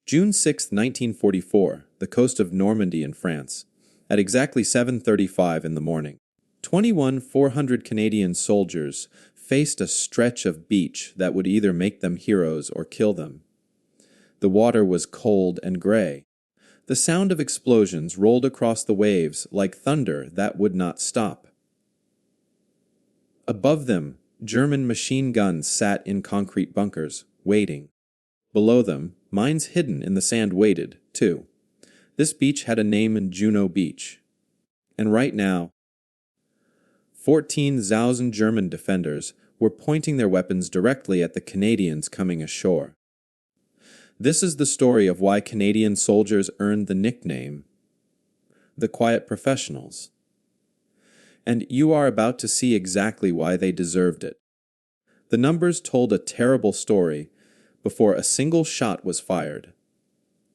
June 6, 1944, the coast of Normandy in France. At exactly 7:35 in the morning, 400 Canadian soldiers faced a stretch of beach that would either make them heroes or kill them. The water was cold and gray. The sound of explosions rolled across the waves like thunder that would not stop. Above them, German machine guns sat in concrete bunkers, waiting. Below them, mines hidden in the sand waited, too. This beach had a name in Juno Beach. And right now, 14,000 German defenders were pointing their weapons directly at the Canadians coming ashore. This is the story of why Canadian soldiers earned the nickname, the Quiet Professionals. And you are about to see exactly why they deserved it. The numbers told a terrible story before a single shot was fired.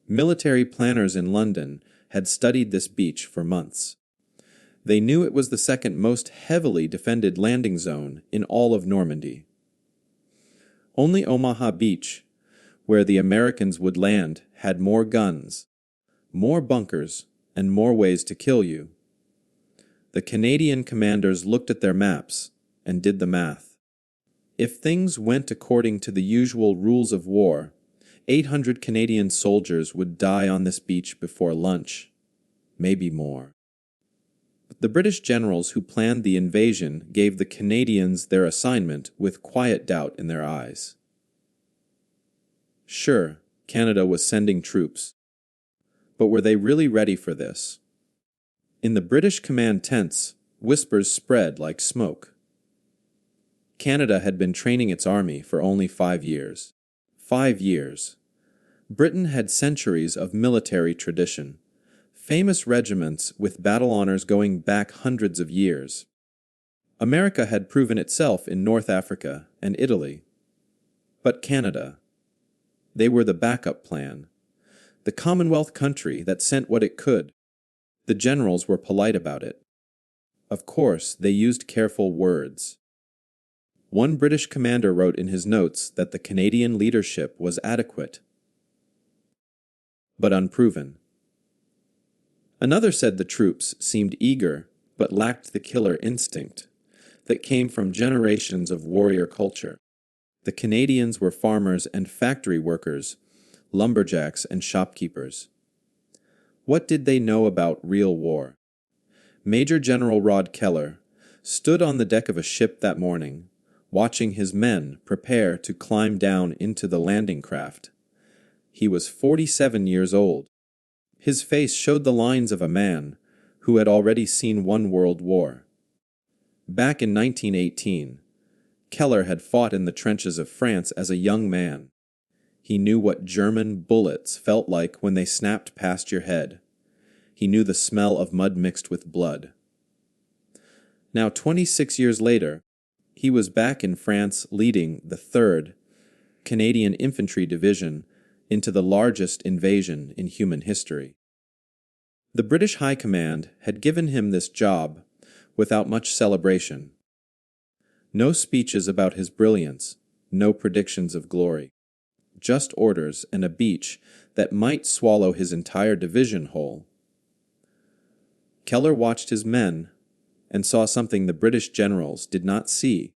Military planners in London had studied this beach for months. They knew it was the second most heavily defended landing zone in all of Normandy. Only Omaha Beach, where the Americans would land, had more guns, more bunkers, and more ways to kill you. The Canadian commanders looked at their maps and did the math. If things went according to the usual rules of war, 800 Canadian soldiers would die on this beach before lunch, maybe more. But the British generals who planned the invasion gave the Canadians their assignment with quiet doubt in their eyes. Sure, Canada was sending troops, but were they really ready for this? In the British command tents, whispers spread like smoke. Canada had been training its army for only 5 years. 5 years. Britain had centuries of military tradition, famous regiments with battle honors going back hundreds of years. America had proven itself in North Africa and Italy. But Canada, they were the backup plan, the Commonwealth country that sent what it could. The generals were polite about it. Of course, they used careful words. One British commander wrote in his notes that the Canadian leadership was adequate, but unproven. Another said the troops seemed eager, but lacked the killer instinct that came from generations of warrior culture. The Canadians were farmers and factory workers, lumberjacks and shopkeepers. What did they know about real war? Major General Rod Keller stood on the deck of a ship that morning, watching his men prepare to climb down into the landing craft. He was 47 years old. His face showed the lines of a man who had already seen one world war. Back in 1918, Keller had fought in the trenches of France as a young man. He knew what German bullets felt like when they snapped past your head. He knew the smell of mud mixed with blood. Now, 26 years later, he was back in France leading the 3rd Canadian Infantry Division into the largest invasion in human history. The British High Command had given him this job without much celebration. No speeches about his brilliance, no predictions of glory. Just orders and a beach that might swallow his entire division whole. Keller watched his men and saw something the British generals did not see.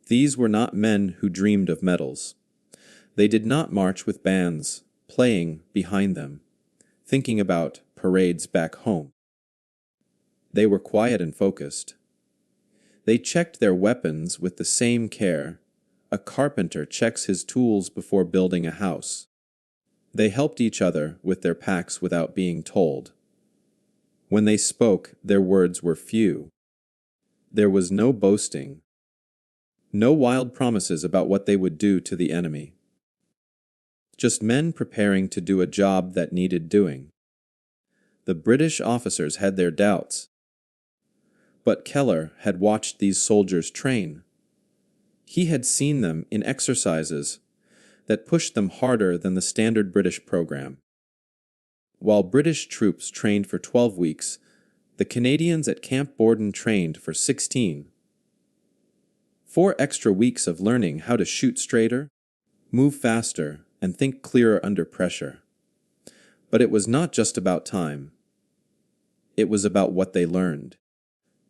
These were not men who dreamed of medals. They did not march with bands playing behind them, thinking about parades back home. They were quiet and focused. They checked their weapons with the same care a carpenter checks his tools before building a house. They helped each other with their packs without being told. When they spoke, their words were few. There was no boasting, no wild promises about what they would do to the enemy. Just men preparing to do a job that needed doing. The British officers had their doubts, but Keller had watched these soldiers train. He had seen them in exercises that pushed them harder than the standard British program. While British troops trained for 12 weeks, the Canadians at Camp Borden trained for 16. 4 extra weeks of learning how to shoot straighter, move faster, and think clearer under pressure. But it was not just about time. It was about what they learned.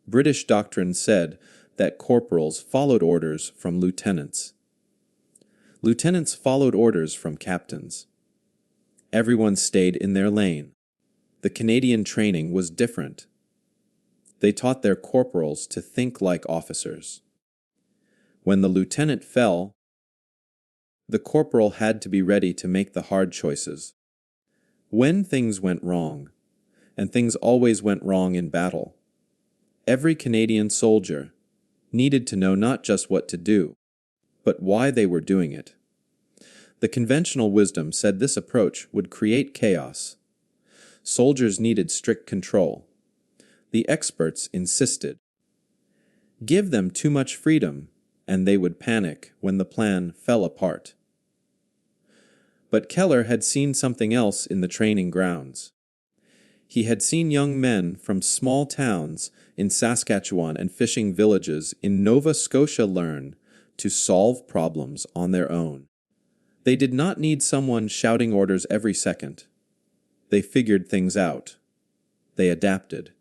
British doctrine said that corporals followed orders from lieutenants. Lieutenants followed orders from captains. Everyone stayed in their lane. The Canadian training was different. They taught their corporals to think like officers. When the lieutenant fell, the corporal had to be ready to make the hard choices. When things went wrong, and things always went wrong in battle, every Canadian soldier needed to know not just what to do, but why they were doing it. The conventional wisdom said this approach would create chaos. Soldiers needed strict control. The experts insisted. Give them too much freedom, and they would panic when the plan fell apart. But Keller had seen something else in the training grounds. He had seen young men from small towns in Saskatchewan and fishing villages in Nova Scotia learn to solve problems on their own. They did not need someone shouting orders every second. They figured things out. They adapted.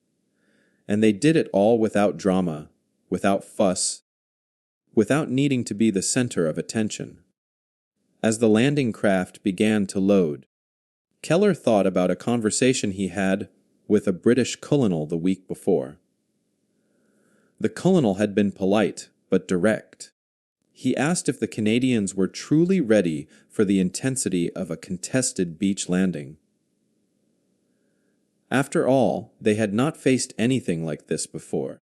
And they did it all without drama, without fuss, without needing to be the center of attention. As the landing craft began to load, Keller thought about a conversation he had with a British colonel the week before. The colonel had been polite but direct. He asked if the Canadians were truly ready for the intensity of a contested beach landing. After all, they had not faced anything like this before.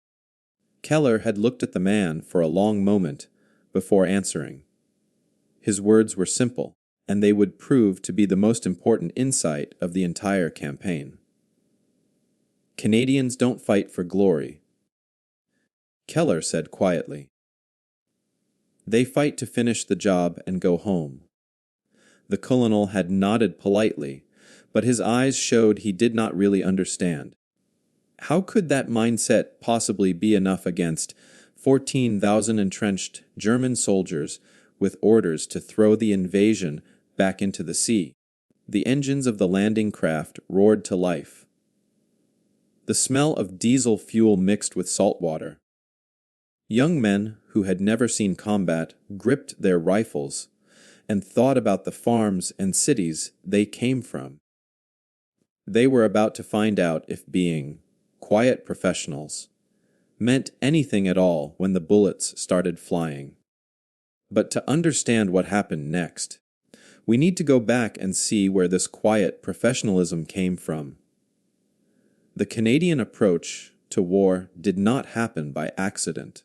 Keller had looked at the man for a long moment before answering. His words were simple, and they would prove to be the most important insight of the entire campaign. Canadians don't fight for glory. Keller said quietly. They fight to finish the job and go home. The colonel had nodded politely, but his eyes showed he did not really understand. How could that mindset possibly be enough against 14,000 entrenched German soldiers with orders to throw the invasion back into the sea? The engines of the landing craft roared to life. The smell of diesel fuel mixed with salt water. Young men who had never seen combat gripped their rifles and thought about the farms and cities they came from. They were about to find out if being quiet professionals meant anything at all when the bullets started flying. But to understand what happened next, we need to go back and see where this quiet professionalism came from. The Canadian approach to war did not happen by accident.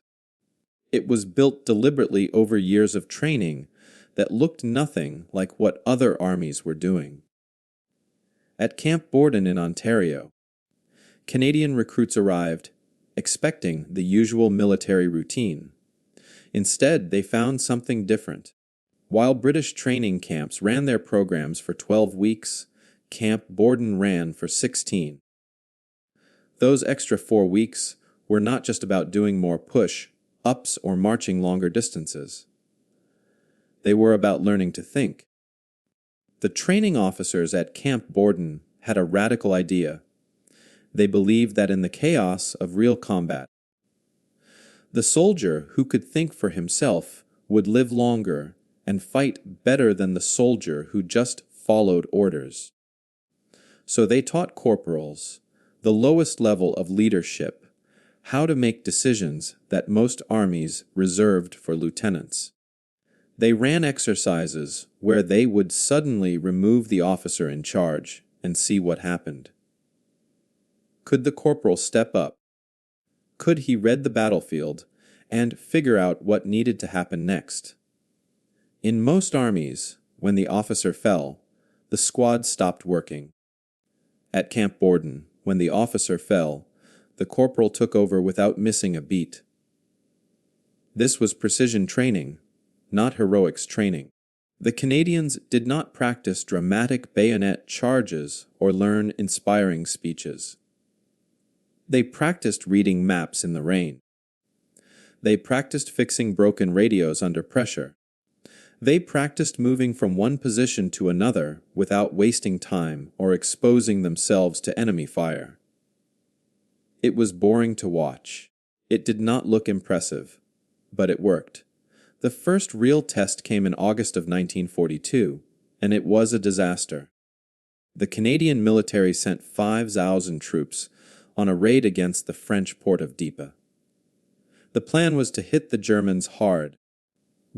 It was built deliberately over years of training that looked nothing like what other armies were doing. At Camp Borden in Ontario, Canadian recruits arrived, expecting the usual military routine. Instead, they found something different. While British training camps ran their programs for 12 weeks, Camp Borden ran for 16. Those extra 4 weeks were not just about doing more push-ups or marching longer distances. They were about learning to think. The training officers at Camp Borden had a radical idea. They believed that in the chaos of real combat, the soldier who could think for himself would live longer and fight better than the soldier who just followed orders. So they taught corporals, the lowest level of leadership, how to make decisions that most armies reserved for lieutenants. They ran exercises where they would suddenly remove the officer in charge and see what happened. Could the corporal step up? Could he read the battlefield and figure out what needed to happen next? In most armies, when the officer fell, the squad stopped working. At Camp Borden, when the officer fell, the corporal took over without missing a beat. This was precision training, not heroics training. The Canadians did not practice dramatic bayonet charges or learn inspiring speeches. They practiced reading maps in the rain. They practiced fixing broken radios under pressure. They practiced moving from one position to another without wasting time or exposing themselves to enemy fire. It was boring to watch. It did not look impressive, but it worked. The first real test came in August of 1942, and it was a disaster. The Canadian military sent 5,000 troops on a raid against the French port of Dieppe. The plan was to hit the Germans hard,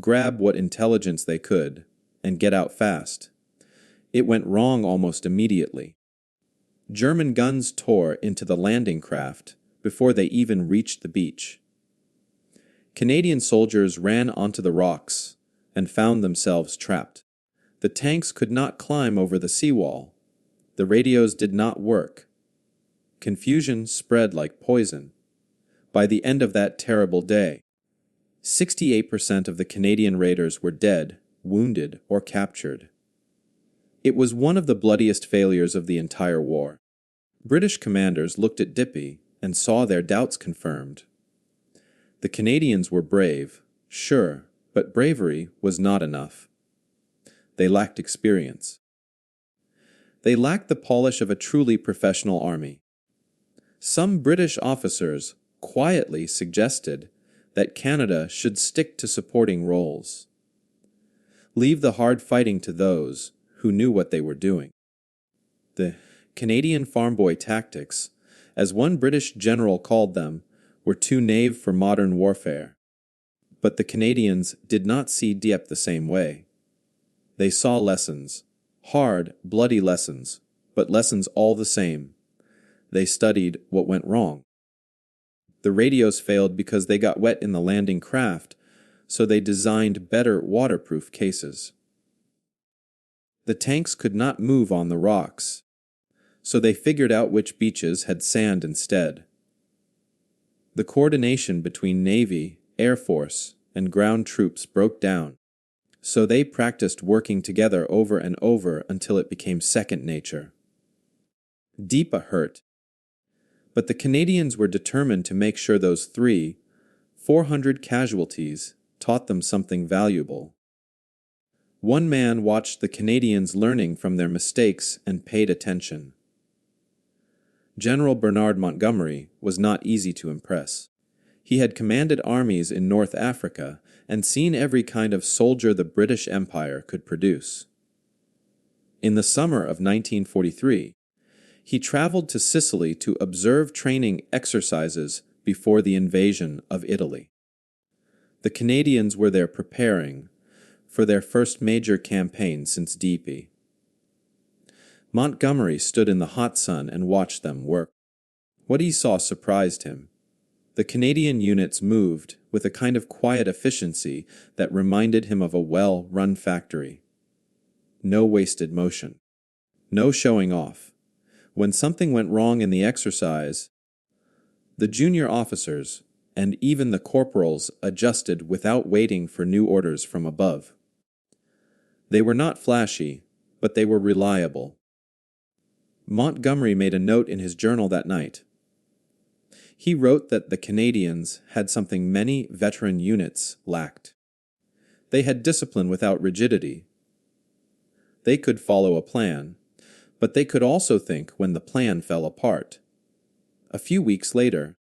grab what intelligence they could, and get out fast. It went wrong almost immediately. German guns tore into the landing craft before they even reached the beach. Canadian soldiers ran onto the rocks and found themselves trapped. The tanks could not climb over the seawall. The radios did not work. Confusion spread like poison. By the end of that terrible day, 68% of the Canadian raiders were dead, wounded, or captured. It was one of the bloodiest failures of the entire war. British commanders looked at Dieppe and saw their doubts confirmed. The Canadians were brave, sure, but bravery was not enough. They lacked experience. They lacked the polish of a truly professional army. Some British officers quietly suggested that Canada should stick to supporting roles. Leave the hard fighting to those who knew what they were doing. The Canadian farm boy tactics, as one British general called them, were too naive for modern warfare. But the Canadians did not see Dieppe the same way. They saw lessons, hard, bloody lessons, but lessons all the same. They studied what went wrong. The radios failed because they got wet in the landing craft, so they designed better waterproof cases. The tanks could not move on the rocks, so they figured out which beaches had sand instead. The coordination between Navy, Air Force, and ground troops broke down, so they practiced working together over and over until it became second nature. Dieppe hurt, but the Canadians were determined to make sure those 400 casualties taught them something valuable. One man watched the Canadians learning from their mistakes and paid attention. General Bernard Montgomery was not easy to impress. He had commanded armies in North Africa and seen every kind of soldier the British Empire could produce. In the summer of 1943, he traveled to Sicily to observe training exercises before the invasion of Italy. The Canadians were there preparing for their first major campaign since Dieppe. Montgomery stood in the hot sun and watched them work. What he saw surprised him. The Canadian units moved with a kind of quiet efficiency that reminded him of a well-run factory. No wasted motion. No showing off. When something went wrong in the exercise, the junior officers and even the corporals adjusted without waiting for new orders from above. They were not flashy, but they were reliable. Montgomery made a note in his journal that night. He wrote that the Canadians had something many veteran units lacked. They had discipline without rigidity. They could follow a plan, but they could also think when the plan fell apart. A few weeks later,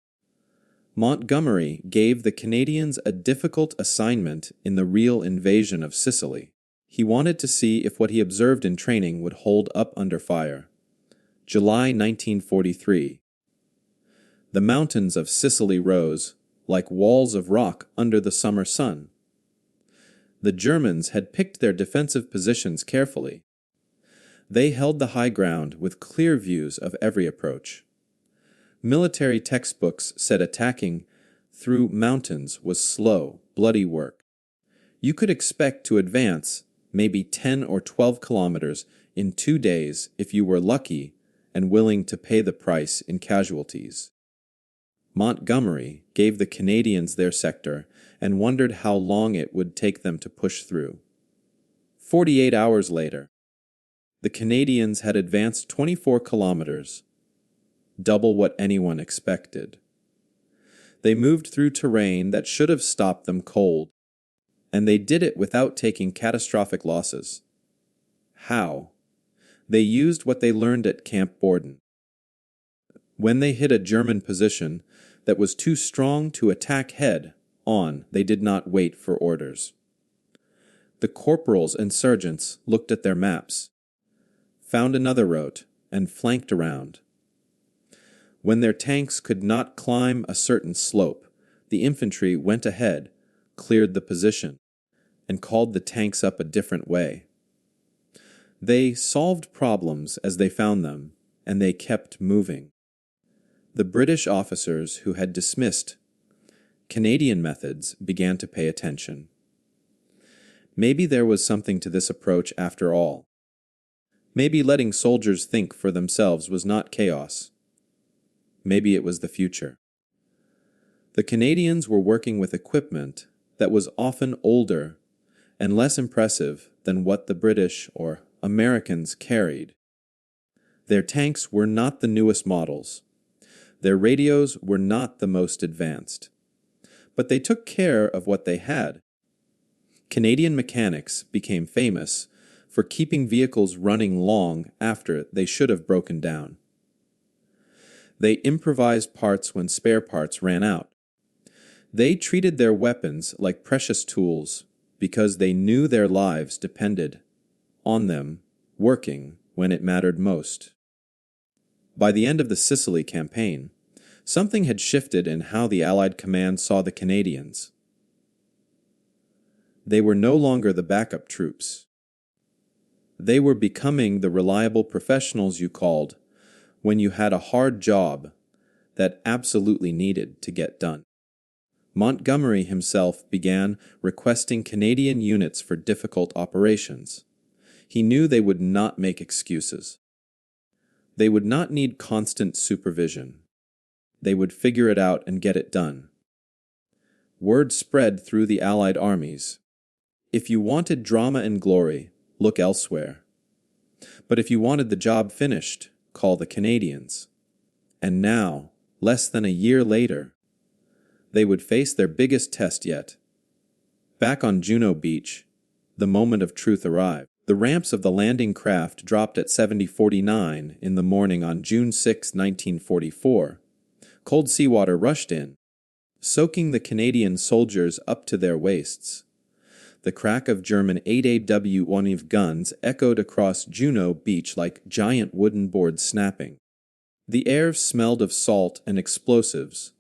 Montgomery gave the Canadians a difficult assignment in the real invasion of Sicily. He wanted to see if what he observed in training would hold up under fire. July 1943. The mountains of Sicily rose like walls of rock under the summer sun. The Germans had picked their defensive positions carefully. They held the high ground with clear views of every approach. Military textbooks said attacking through mountains was slow, bloody work. You could expect to advance maybe 10 or 12 kilometers in 2 days if you were lucky and willing to pay the price in casualties. Montgomery gave the Canadians their sector and wondered how long it would take them to push through. 48 hours later, the Canadians had advanced 24 kilometers, double what anyone expected. They moved through terrain that should have stopped them cold. And they did it without taking catastrophic losses. How? They used what they learned at Camp Borden. When they hit a German position that was too strong to attack head-on, they did not wait for orders. The corporals and sergeants looked at their maps, found another route, and flanked around. When their tanks could not climb a certain slope, the infantry went ahead, cleared the position, and called the tanks up a different way. They solved problems as they found them, and they kept moving. The British officers who had dismissed Canadian methods began to pay attention. Maybe there was something to this approach after all. Maybe letting soldiers think for themselves was not chaos. Maybe it was the future. The Canadians were working with equipment that was often older and less impressive than what the British or Americans carried. Their tanks were not the newest models. Their radios were not the most advanced. But they took care of what they had. Canadian mechanics became famous for keeping vehicles running long after they should have broken down. They improvised parts when spare parts ran out. They treated their weapons like precious tools because they knew their lives depended on them working when it mattered most. By the end of the Sicily campaign, something had shifted in how the Allied command saw the Canadians. They were no longer the backup troops. They were becoming the reliable professionals you called when you had a hard job that absolutely needed to get done. Montgomery himself began requesting Canadian units for difficult operations. He knew they would not make excuses. They would not need constant supervision. They would figure it out and get it done. Word spread through the Allied armies. If you wanted drama and glory, look elsewhere. But if you wanted the job finished, call the Canadians. And now, less than a year later, they would face their biggest test yet. Back on Juno Beach, the moment of truth arrived. The ramps of the landing craft dropped at 70:49 in the morning on June 6, 1944. Cold seawater rushed in, soaking the Canadian soldiers up to their waists. The crack of German WWII guns echoed across Juno Beach like giant wooden boards snapping. The air smelled of salt and explosives,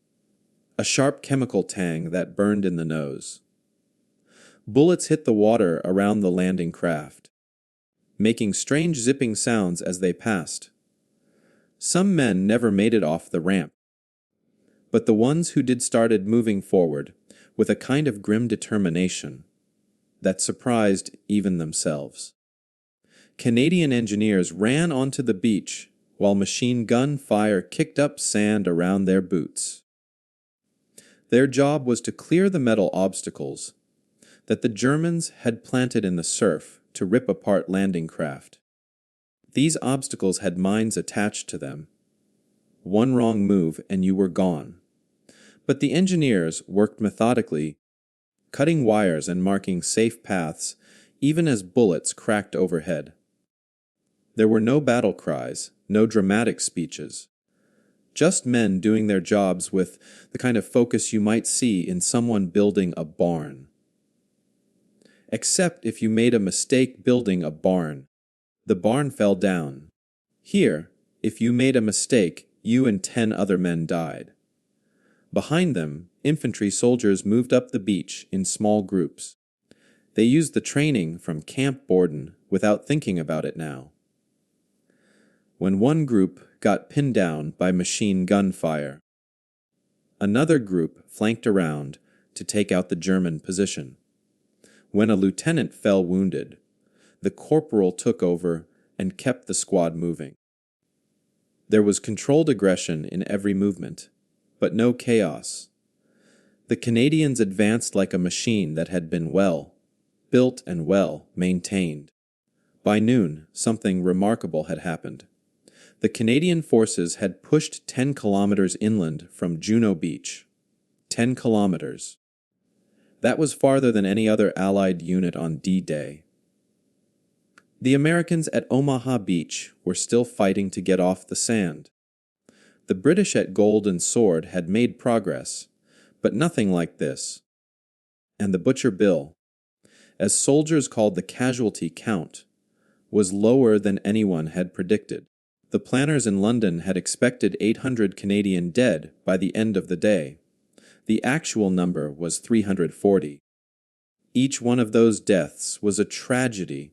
a sharp chemical tang that burned in the nose. Bullets hit the water around the landing craft, making strange zipping sounds as they passed. Some men never made it off the ramp, but the ones who did started moving forward with a kind of grim determination that surprised even themselves. Canadian engineers ran onto the beach while machine gun fire kicked up sand around their boots. Their job was to clear the metal obstacles that the Germans had planted in the surf to rip apart landing craft. These obstacles had mines attached to them. One wrong move and you were gone. But the engineers worked methodically, cutting wires and marking safe paths even as bullets cracked overhead. There were no battle cries, no dramatic speeches. Just men doing their jobs with the kind of focus you might see in someone building a barn. Except if you made a mistake building a barn, the barn fell down. Here, if you made a mistake, you and 10 other men died. Behind them, infantry soldiers moved up the beach in small groups. They used the training from Camp Borden without thinking about it now. When one group got pinned down by machine gun fire, another group flanked around to take out the German position. When a lieutenant fell wounded, the corporal took over and kept the squad moving. There was controlled aggression in every movement, but no chaos. The Canadians advanced like a machine that had been well built and well maintained. By noon, something remarkable had happened. The Canadian forces had pushed 10 kilometers inland from Juno Beach. 10 kilometers. That was farther than any other Allied unit on D-Day. The Americans at Omaha Beach were still fighting to get off the sand. The British at Golden Sword had made progress, but nothing like this. And the Butcher Bill, as soldiers called the casualty count, was lower than anyone had predicted. The planners in London had expected 800 Canadian dead by the end of the day. The actual number was 340. Each one of those deaths was a tragedy.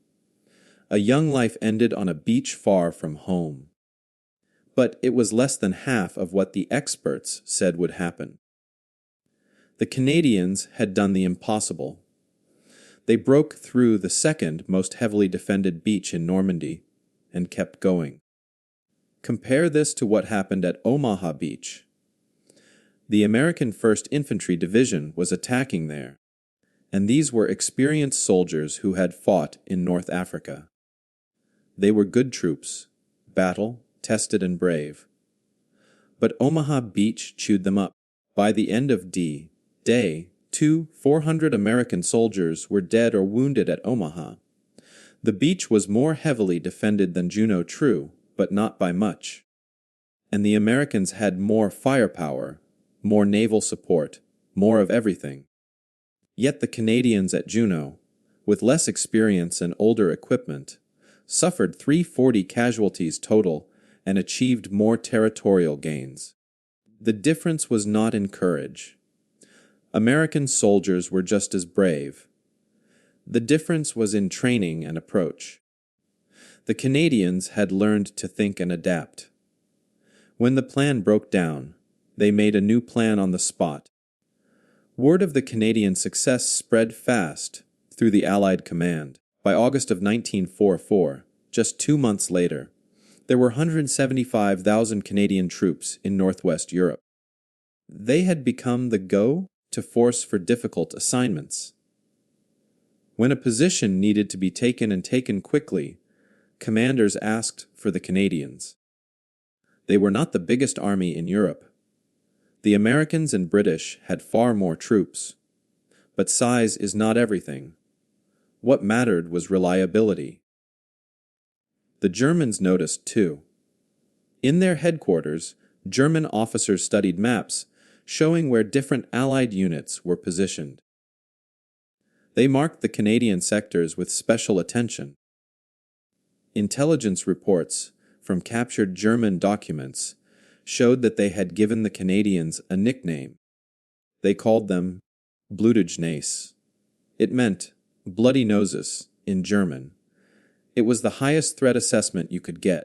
A young life ended on a beach far from home. But it was less than half of what the experts said would happen. The Canadians had done the impossible. They broke through the second most heavily defended beach in Normandy and kept going. Compare this to what happened at Omaha Beach. The American 1st Infantry Division was attacking there, and these were experienced soldiers who had fought in North Africa. They were good troops, battle-tested and brave. But Omaha Beach chewed them up. By the end of D-Day, 400 American soldiers were dead or wounded at Omaha. The beach was more heavily defended than Juno, true, but not by much. And the Americans had more firepower, more naval support, more of everything. Yet the Canadians at Juno, with less experience and older equipment, suffered 340 casualties total and achieved more territorial gains. The difference was not in courage. American soldiers were just as brave. The difference was in training and approach. The Canadians had learned to think and adapt. When the plan broke down, they made a new plan on the spot. Word of the Canadian success spread fast through the Allied command. By August of 1944, just 2 months later, there were 175,000 Canadian troops in Northwest Europe. They had become the go-to force for difficult assignments. When a position needed to be taken and taken quickly, commanders asked for the Canadians. They were not the biggest army in Europe. The Americans and British had far more troops. But size is not everything. What mattered was reliability. The Germans noticed too. In their headquarters, German officers studied maps showing where different Allied units were positioned. They marked the Canadian sectors with special attention. Intelligence reports from captured German documents showed that they had given the Canadians a nickname. They called them Blutungsnase. It meant bloody noses in German. It was the highest threat assessment you could get.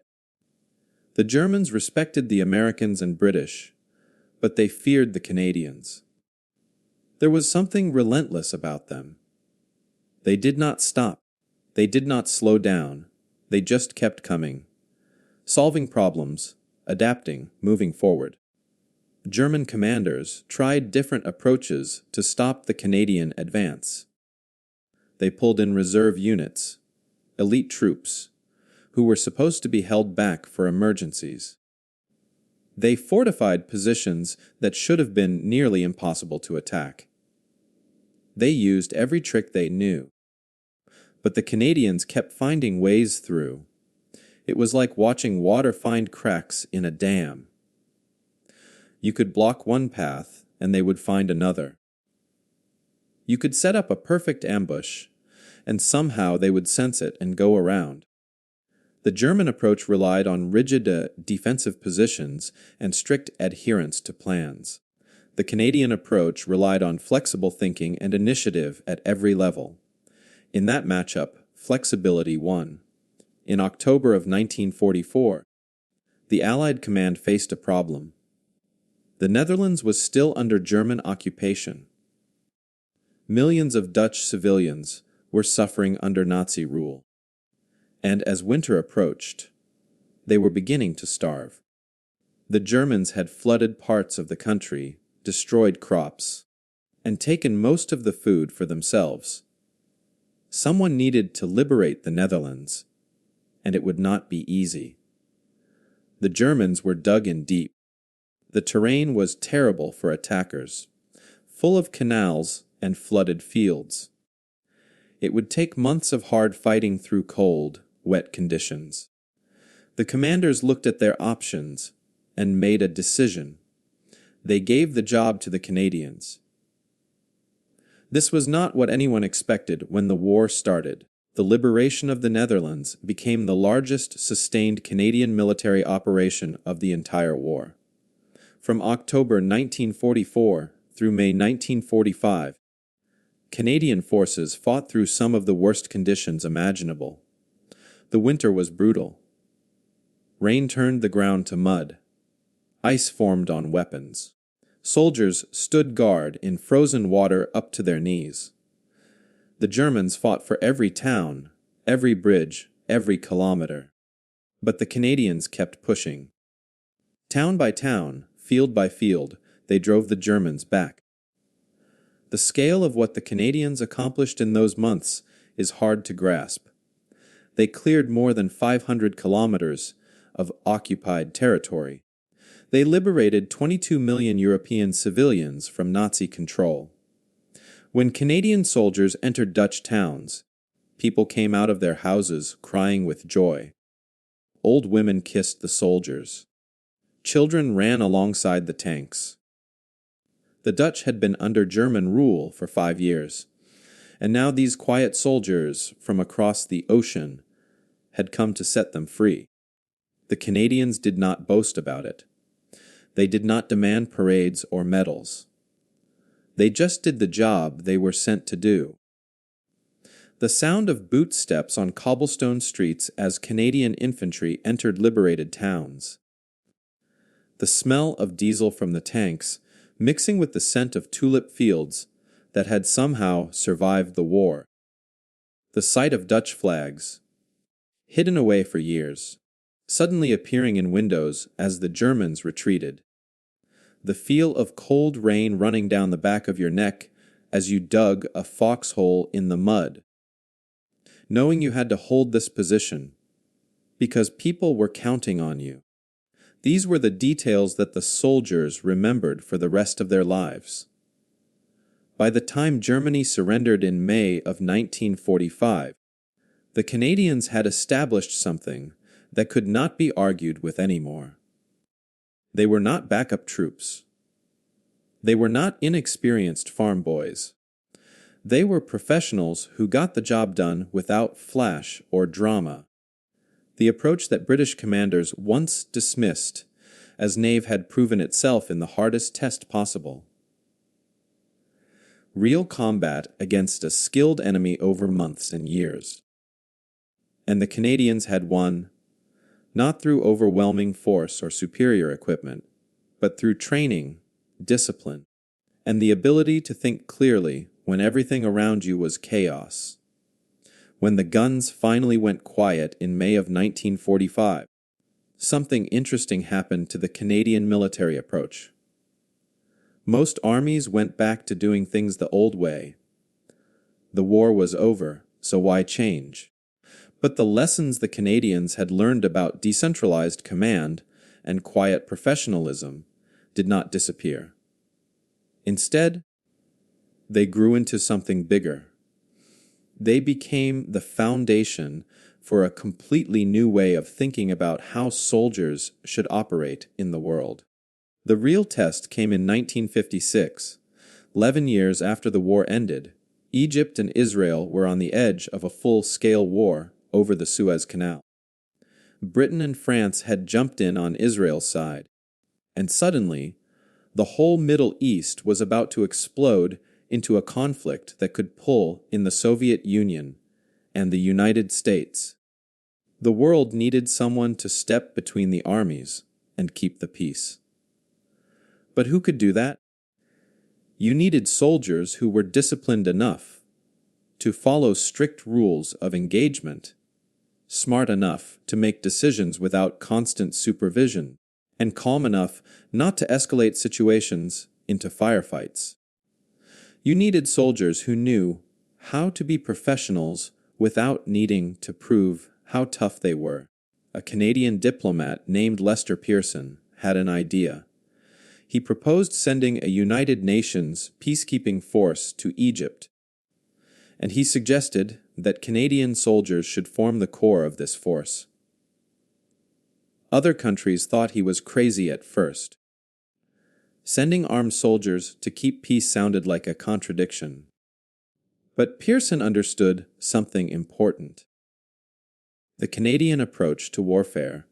The Germans respected the Americans and British, but they feared the Canadians. There was something relentless about them. They did not stop. They did not slow down. They just kept coming, solving problems, adapting, moving forward. German commanders tried different approaches to stop the Canadian advance. They pulled in reserve units, elite troops, who were supposed to be held back for emergencies. They fortified positions that should have been nearly impossible to attack. They used every trick they knew. But the Canadians kept finding ways through. It was like watching water find cracks in a dam. You could block one path, and they would find another. You could set up a perfect ambush, and somehow they would sense it and go around. The German approach relied on rigid defensive positions and strict adherence to plans. The Canadian approach relied on flexible thinking and initiative at every level. In that matchup, flexibility won. In October of 1944, the Allied command faced a problem. The Netherlands was still under German occupation. Millions of Dutch civilians were suffering under Nazi rule. And as winter approached, they were beginning to starve. The Germans had flooded parts of the country, destroyed crops, and taken most of the food for themselves. Someone needed to liberate the Netherlands, and it would not be easy. The Germans were dug in deep. The terrain was terrible for attackers, full of canals and flooded fields. It would take months of hard fighting through cold, wet conditions. The commanders looked at their options and made a decision. They gave the job to the Canadians. This was not what anyone expected when the war started. The liberation of the Netherlands became the largest sustained Canadian military operation of the entire war. From October 1944 through May 1945, Canadian forces fought through some of the worst conditions imaginable. The winter was brutal. Rain turned the ground to mud. Ice formed on weapons. Soldiers stood guard in frozen water up to their knees. The Germans fought for every town, every bridge, every kilometer. But the Canadians kept pushing. Town by town, field by field, they drove the Germans back. The scale of what the Canadians accomplished in those months is hard to grasp. They cleared more than 500 kilometers of occupied territory. They liberated 22 million European civilians from Nazi control. When Canadian soldiers entered Dutch towns, people came out of their houses crying with joy. Old women kissed the soldiers. Children ran alongside the tanks. The Dutch had been under German rule for 5 years, and now these quiet soldiers from across the ocean had come to set them free. The Canadians did not boast about it. They did not demand parades or medals. They just did the job they were sent to do. The sound of boot steps on cobblestone streets as Canadian infantry entered liberated towns. The smell of diesel from the tanks mixing with the scent of tulip fields that had somehow survived the war. The sight of Dutch flags, hidden away for years, suddenly appearing in windows as the Germans retreated. The feel of cold rain running down the back of your neck as you dug a foxhole in the mud. Knowing you had to hold this position because people were counting on you. These were the details that the soldiers remembered for the rest of their lives. By the time Germany surrendered in May of 1945, the Canadians had established something that could not be argued with anymore. They were not backup troops. They were not inexperienced farm boys. They were professionals who got the job done without flash or drama. The approach that British commanders once dismissed, as Nave had proven itself in the hardest test possible. Real combat against a skilled enemy over months and years. And the Canadians had won, not through overwhelming force or superior equipment, but through training, discipline, and the ability to think clearly when everything around you was chaos. When the guns finally went quiet in May of 1945, something interesting happened to the Canadian military approach. Most armies went back to doing things the old way. The war was over, so why change? But the lessons the Canadians had learned about decentralized command and quiet professionalism did not disappear. Instead, they grew into something bigger. They became the foundation for a completely new way of thinking about how soldiers should operate in the world. The real test came in 1956. 11 years after the war ended, Egypt and Israel were on the edge of a full-scale war over the Suez Canal. Britain and France had jumped in on Israel's side, and suddenly, the whole Middle East was about to explode into a conflict that could pull in the Soviet Union and the United States. The world needed someone to step between the armies and keep the peace. But who could do that? You needed soldiers who were disciplined enough to follow strict rules of engagement, smart enough to make decisions without constant supervision, and calm enough not to escalate situations into firefights. You needed soldiers who knew how to be professionals without needing to prove how tough they were. A Canadian diplomat named Lester Pearson had an idea. He proposed sending a United Nations peacekeeping force to Egypt, and he suggested that Canadian soldiers should form the core of this force. Other countries thought he was crazy at first. Sending armed soldiers to keep peace sounded like a contradiction. But Pearson understood something important. The Canadian approach to warfare,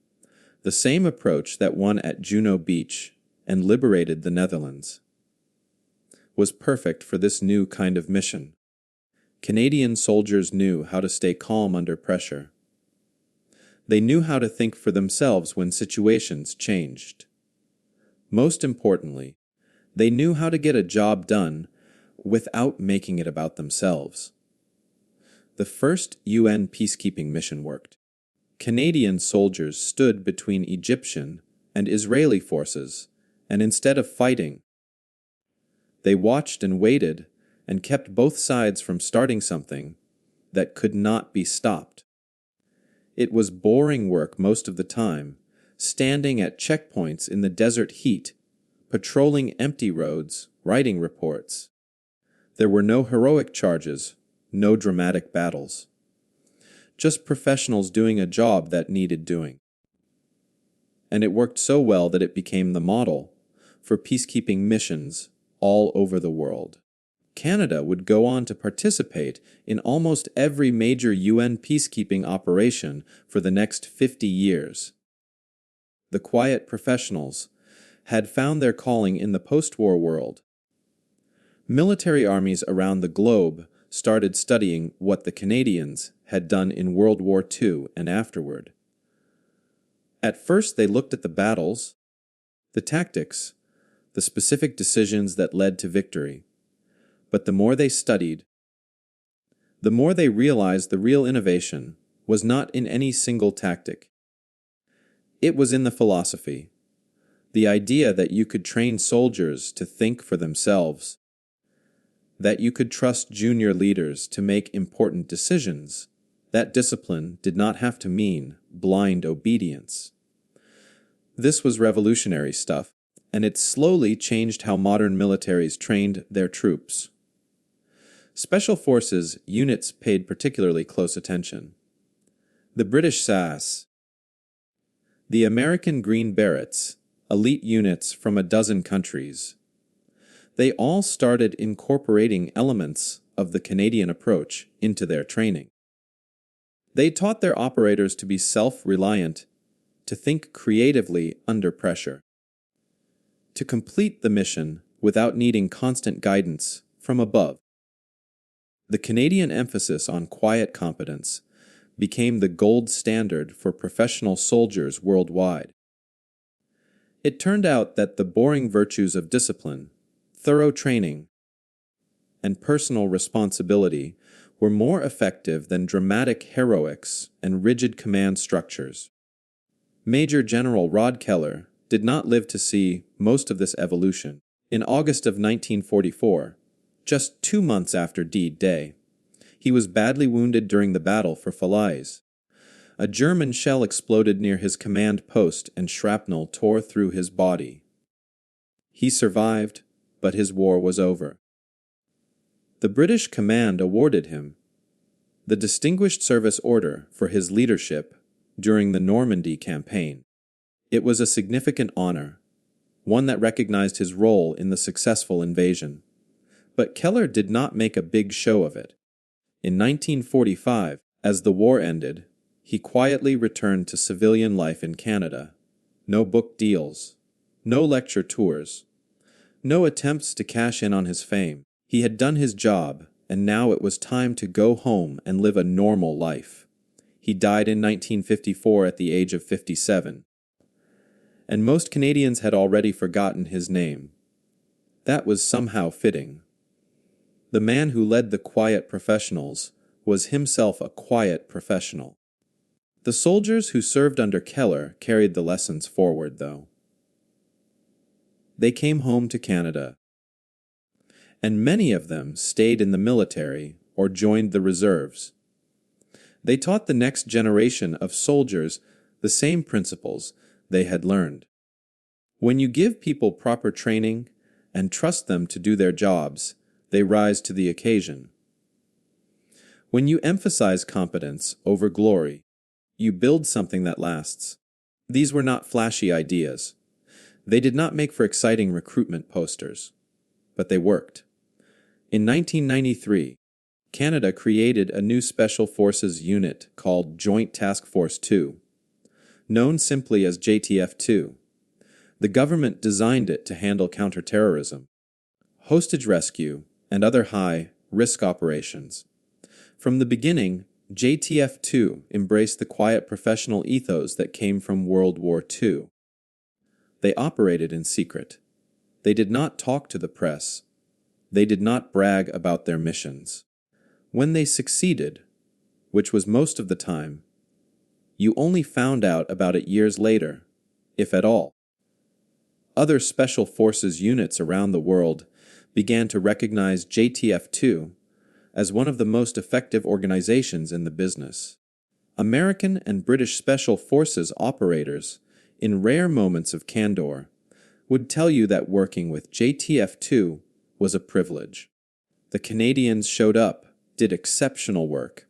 the same approach that won at Juno Beach and liberated the Netherlands, was perfect for this new kind of mission. Canadian soldiers knew how to stay calm under pressure. They knew how to think for themselves when situations changed. Most importantly, they knew how to get a job done without making it about themselves. The first UN peacekeeping mission worked. Canadian soldiers stood between Egyptian and Israeli forces, and instead of fighting, they watched and waited and kept both sides from starting something that could not be stopped. It was boring work most of the time, standing at checkpoints in the desert heat, patrolling empty roads, writing reports. There were no heroic charges, no dramatic battles. Just professionals doing a job that needed doing. And it worked so well that it became the model for peacekeeping missions all over the world. Canada would go on to participate in almost every major UN peacekeeping operation for the next 50 years. The quiet professionals had found their calling in the post-war world. Military armies around the globe started studying what the Canadians had done in World War II and afterward. At first they looked at the battles, the tactics, the specific decisions that led to victory. But the more they studied, the more they realized the real innovation was not in any single tactic. It was in the philosophy, the idea that you could train soldiers to think for themselves, that you could trust junior leaders to make important decisions. That discipline did not have to mean blind obedience. This was revolutionary stuff, and it slowly changed how modern militaries trained their troops. Special Forces units paid particularly close attention. The British SAS, the American Green Berets, elite units from a dozen countries. They all started incorporating elements of the Canadian approach into their training. They taught their operators to be self-reliant, to think creatively under pressure, to complete the mission without needing constant guidance from above. The Canadian emphasis on quiet competence became the gold standard for professional soldiers worldwide. It turned out that the boring virtues of discipline, thorough training, and personal responsibility were more effective than dramatic heroics and rigid command structures. Major General Rod Keller did not live to see most of this evolution. In August of 1944, just 2 months after D-Day, he was badly wounded during the battle for Falaise. A German shell exploded near his command post and shrapnel tore through his body. He survived, but his war was over. The British command awarded him the Distinguished Service Order for his leadership during the Normandy campaign. It was a significant honor, one that recognized his role in the successful invasion. But Keller did not make a big show of it. In 1945, as the war ended, he quietly returned to civilian life in Canada. No book deals, no lecture tours, no attempts to cash in on his fame. He had done his job, and now it was time to go home and live a normal life. He died in 1954 at the age of 57. And most Canadians had already forgotten his name. That was somehow fitting. The man who led the quiet professionals was himself a quiet professional. The soldiers who served under Keller carried the lessons forward, though. They came home to Canada, and many of them stayed in the military or joined the reserves. They taught the next generation of soldiers the same principles they had learned. When you give people proper training and trust them to do their jobs, they rise to the occasion. When you emphasize competence over glory, you build something that lasts. These were not flashy ideas. They did not make for exciting recruitment posters, but they worked. In 1993, Canada created a new Special Forces unit called Joint Task Force 2, known simply as JTF-2. The government designed it to handle counterterrorism, hostage rescue, and other high-risk operations. From the beginning, JTF-2 embraced the quiet professional ethos that came from World War II. They operated in secret. They did not talk to the press. They did not brag about their missions. When they succeeded, which was most of the time, you only found out about it years later, if at all. Other special forces units around the world began to recognize JTF-2 as one of the most effective organizations in the business. American and British Special Forces operators, in rare moments of candor, would tell you that working with JTF-2 was a privilege. The Canadians showed up, did exceptional work,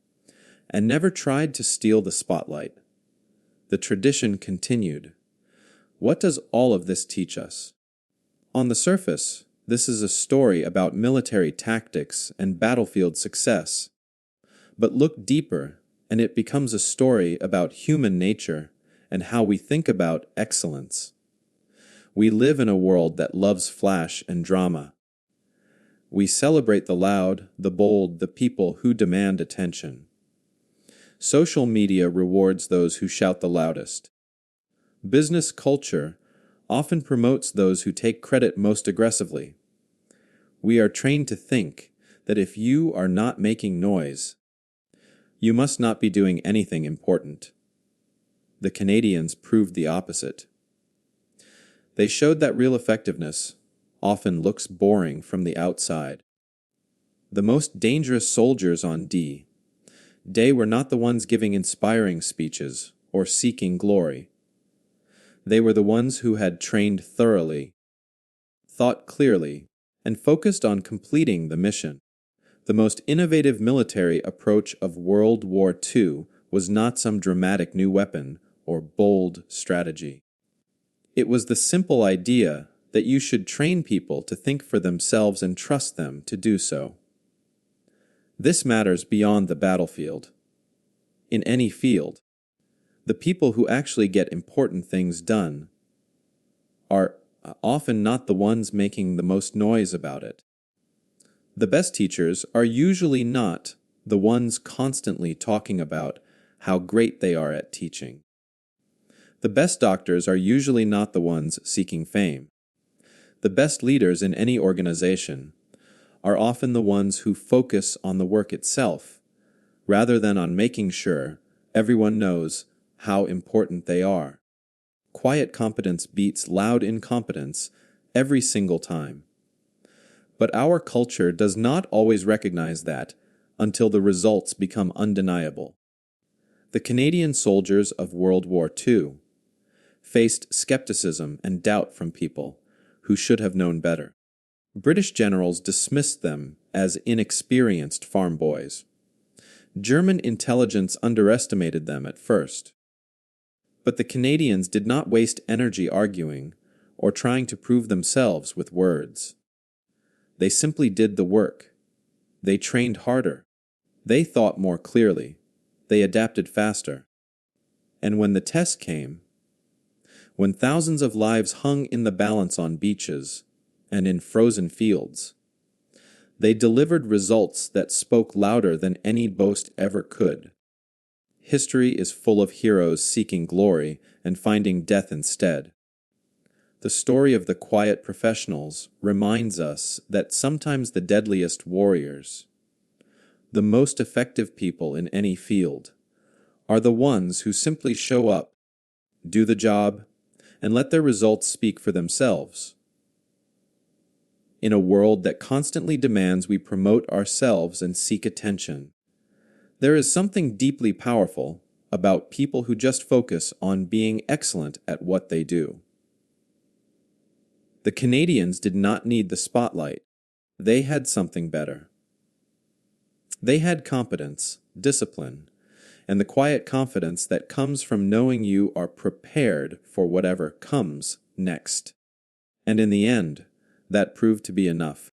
and never tried to steal the spotlight. The tradition continued. What does all of this teach us? On the surface, this is a story about military tactics and battlefield success. But look deeper, and it becomes a story about human nature and how we think about excellence. We live in a world that loves flash and drama. We celebrate the loud, the bold, the people who demand attention. Social media rewards those who shout the loudest. Business culture often promotes those who take credit most aggressively. We are trained to think that if you are not making noise, you must not be doing anything important. The Canadians proved the opposite. They showed that real effectiveness often looks boring from the outside. The most dangerous soldiers on D-Day were not the ones giving inspiring speeches or seeking glory. They were the ones who had trained thoroughly, thought clearly, and focused on completing the mission. The most innovative military approach of World War II was not some dramatic new weapon or bold strategy. It was the simple idea that you should train people to think for themselves and trust them to do so. This matters beyond the battlefield. In any field, the people who actually get important things done are often not the ones making the most noise about it. The best teachers are usually not the ones constantly talking about how great they are at teaching. The best doctors are usually not the ones seeking fame. The best leaders in any organization are often the ones who focus on the work itself, rather than on making sure everyone knows how important they are. Quiet competence beats loud incompetence every single time. But our culture does not always recognize that until the results become undeniable. The Canadian soldiers of World War II faced skepticism and doubt from people who should have known better. British generals dismissed them as inexperienced farm boys. German intelligence underestimated them at first. But the Canadians did not waste energy arguing or trying to prove themselves with words. They simply did the work. They trained harder. They thought more clearly. They adapted faster. And when the test came, when thousands of lives hung in the balance on beaches and in frozen fields, they delivered results that spoke louder than any boast ever could. History is full of heroes seeking glory and finding death instead. The story of the quiet professionals reminds us that sometimes the deadliest warriors, the most effective people in any field, are the ones who simply show up, do the job, and let their results speak for themselves. In a world that constantly demands we promote ourselves and seek attention, there is something deeply powerful about people who just focus on being excellent at what they do. The Canadians did not need the spotlight. They had something better. They had competence, discipline, and the quiet confidence that comes from knowing you are prepared for whatever comes next. And in the end, that proved to be enough.